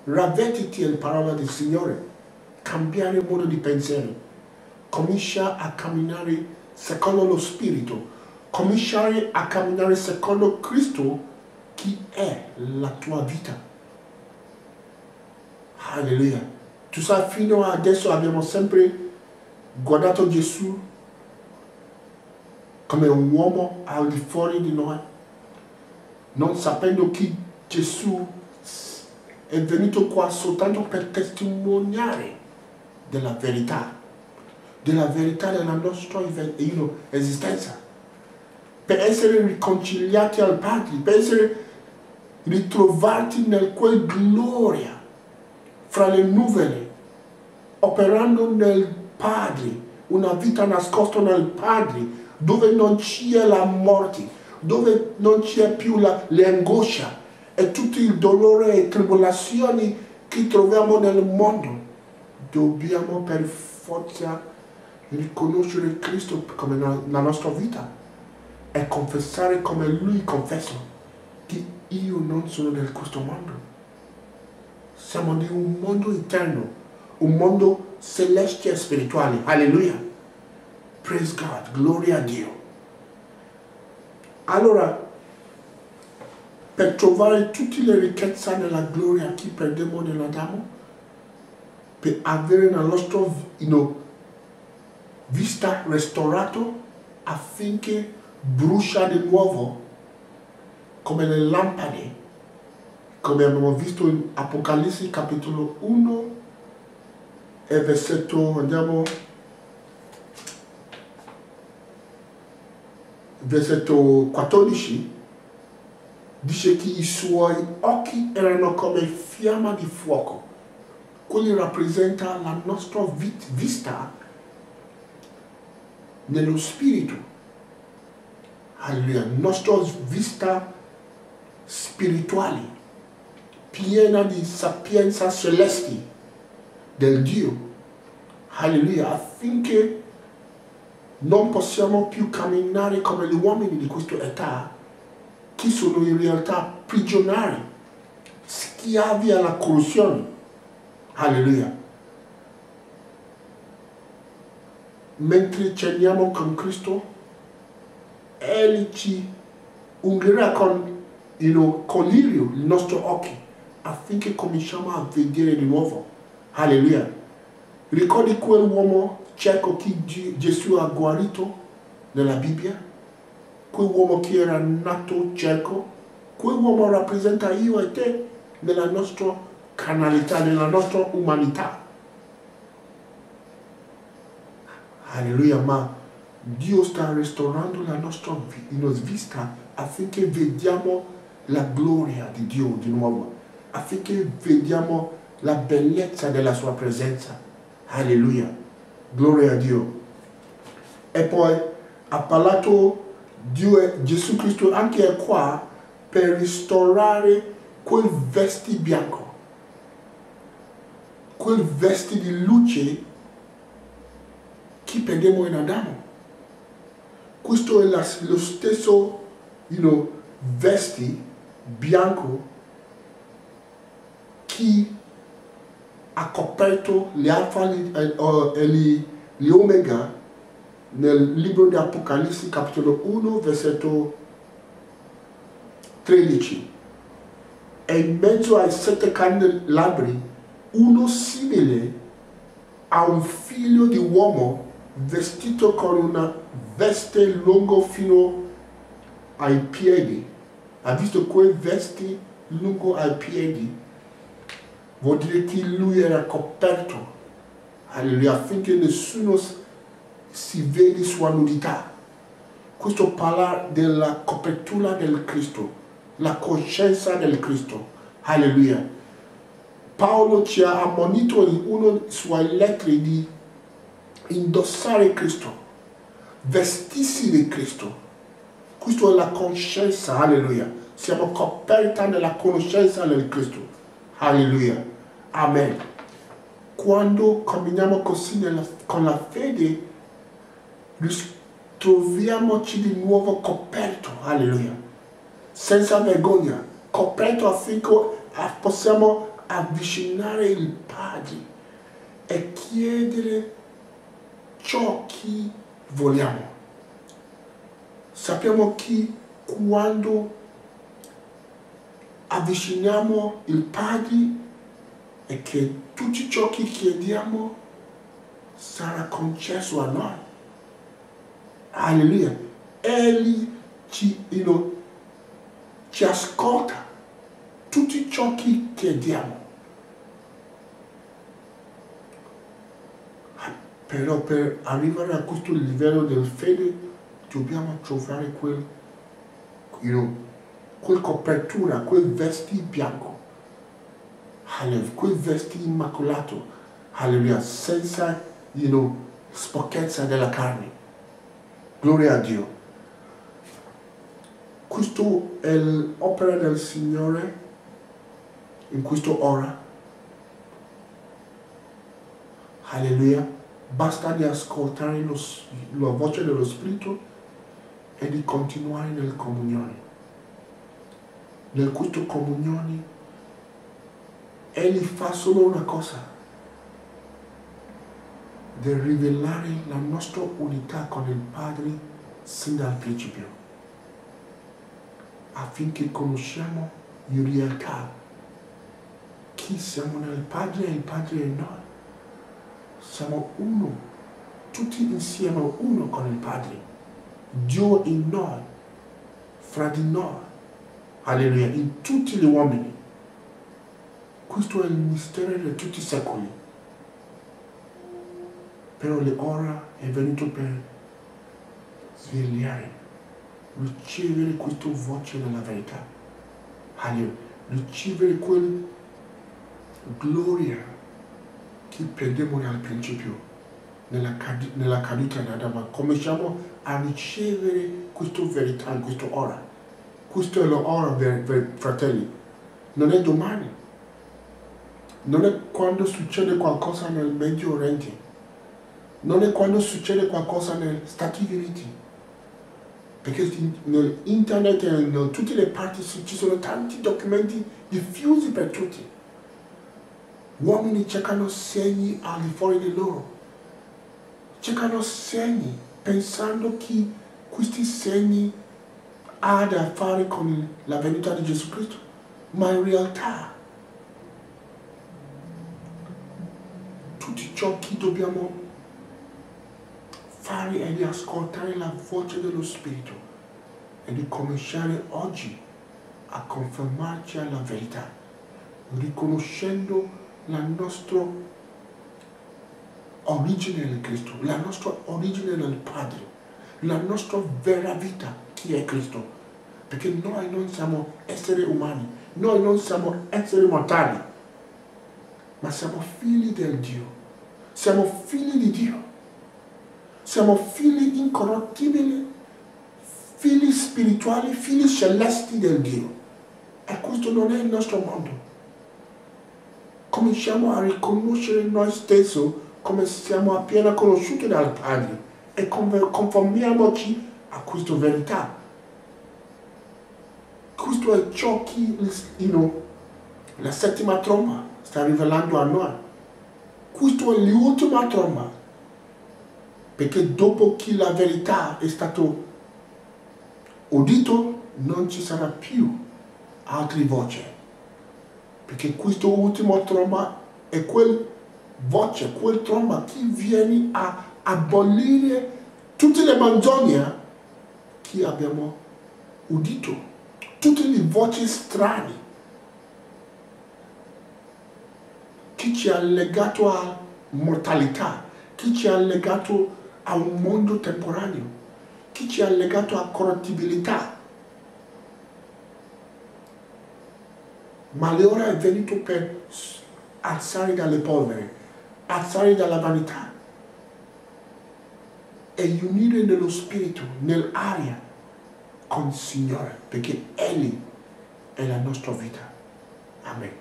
ravvediti in parola del Signore, cambiare modo di pensare, comincia a camminare secondo lo Spirito, cominciare a camminare secondo Cristo, chi è la tua vita. Alleluia. Tu sai, fino adesso abbiamo sempre guardato Gesù come un uomo al di fuori di noi, non sapendo che Gesù è venuto qua soltanto per testimoniare della verità della nostra esistenza, per essere riconciliati al Padre, per essere ritrovati nel quel gloria fra le nuvole, operando nel Padre, una vita nascosta nel Padre, dove non c'è la morte, dove non c'è più l'angoscia e tutto il dolore e tribolazioni che troviamo nel mondo. Dobbiamo per forza riconoscere Cristo come la nostra vita e confessare come Lui confessa che io non sono di questo mondo. Siamo di un mondo eterno, un mondo celeste e spirituale. Alleluia. Praise God, gloria a Dio. Allora, per trovare tutte le ricchezze della gloria che perdiamo nell'Adamo, per avere la nostra vista restaurata affinché brucia di nuovo come le lampade, come abbiamo visto in Apocalisse capitolo 1 e versetto, andiamo, versetto 14, dice che i suoi occhi erano come fiamma di fuoco. Quelli rappresenta la nostra vista nello spirito. Alleluia, nostra vista spirituale, piena di sapienza celeste del Dio. Alleluia, affinché non possiamo più camminare come gli uomini di questa età, che sono in realtà prigionieri, schiavi alla corruzione. Alleluia. Mentre ceniamo con Cristo, Egli ci ungherà con colirio i nostri occhi, affinché cominciamo a vedere di nuovo. Alleluia. Ricordi quell'uomo cieco che Gesù ha guarito nella Bibbia? Quell'uomo che era nato cieco? Quell'uomo rappresenta io e te nella nostra carnalità, nella nostra umanità. Alleluia, ma Dio sta restaurando la nostra vista affinché vediamo la gloria di Dio di nuovo, affinché vediamo la bellezza della sua presenza. Alleluia, gloria a Dio. E poi ha parlato Gesù Cristo anche qua per restaurare quel vesti bianco, quel vesti di luce che perdiamo in Adamo. Questo è lo stesso vesti bianco che ha coperto gli alfa e gli omega nel libro di Apocalisse capitolo 1 versetto 13. E in mezzo ai 7 candelabri uno simile a un figlio di uomo vestito con una veste lungo fino ai piedi. Ha visto quei vesti lungo ai piedi? Vuol dire che lui era coperto, alleluia, affinché nessuno si vede sua nudità. Questo parla della copertura del Cristo, la coscienza del Cristo, alleluia. Paolo ci ha ammonito in una delle sue lettere di indossare Cristo, vestirsi di Cristo. Questa è la coscienza, alleluia. Siamo coperti nella conoscenza del Cristo, alleluia. Amen. Quando camminiamo così con la fede, troviamoci di nuovo coperto, alleluia, senza vergogna, coperto affinché possiamo avvicinare il Padre e chiedere ciò che vogliamo. Sappiamo che quando avviciniamo il Padre e che tutto ciò che chiediamo sarà concesso a noi. Alleluia. Egli ci ascolta tutto ciò che chiediamo. Però per arrivare a questo livello del fede dobbiamo trovare quel copertura, quel vestito bianco, quel vestito immacolato, alleluia, senza sporchezza della carne. Gloria a Dio. Questo è l'opera del Signore in questa ora. Alleluia. Basta di ascoltare la voce dello Spirito e di continuare nella comunione. Nel questa comunione Egli fa solo una cosa: di rivelare la nostra unità con il Padre sin dal principio, affinché conosciamo in realtà chi siamo nel Padre e il Padre in noi. Siamo uno, tutti insieme uno con il Padre. Dio in noi, fra di noi, alleluia, in tutti gli uomini. Questo è il mistero di tutti i secoli. Però l'ora è venuto per svegliare, ricevere questa voce della verità. Alleluia, ricevere quella gloria che perdemmo al principio, nella caduta di Adamo. Cominciamo a ricevere questa verità in questa ora. Questa è l'ora, fratelli. Non è domani. Non è quando succede qualcosa nel Medio Oriente. Non è quando succede qualcosa negli Stati Uniti. Perché nell'internet e in tutte le parti ci sono tanti documenti diffusi per tutti. Uomini cercano segni al di fuori di loro. Cercano segni pensando che questi segni hanno a fare con la venuta di Gesù Cristo. Ma in realtà tutto ciò che dobbiamo fare è di ascoltare la voce dello Spirito e di cominciare oggi a confermarci alla verità, riconoscendo la nostra origine in Cristo, la nostra origine nel Padre, la nostra vera vita che è Cristo. Perché noi non siamo esseri umani, noi non siamo esseri mortali, ma siamo figli del Dio, siamo figli di Dio, siamo figli incorruttibili, figli spirituali, figli celesti del Dio. E questo non è il nostro mondo. Cominciamo a riconoscere noi stessi come siamo appena conosciuti dal Padre e conformiamoci a questa verità. Questo è ciò che la settima tromba sta rivelando a noi. Questo è l'ultima tromba, perché dopo che la verità è stata udita non ci sarà più altre voci. Perché questa ultima tromba è quel voce, quel tromba che viene a abolire tutte le menzogne che abbiamo udito, tutte le voci strane che ci ha legato a mortalità, che ci ha legato a un mondo temporaneo, che ci ha legato a corruttibilità. Ma l'ora è venuto per alzare dalle polvere, alzare dalla vanità e unire nello spirito, nell'aria con il Signore, perché Egli è la nostra vita. Amen.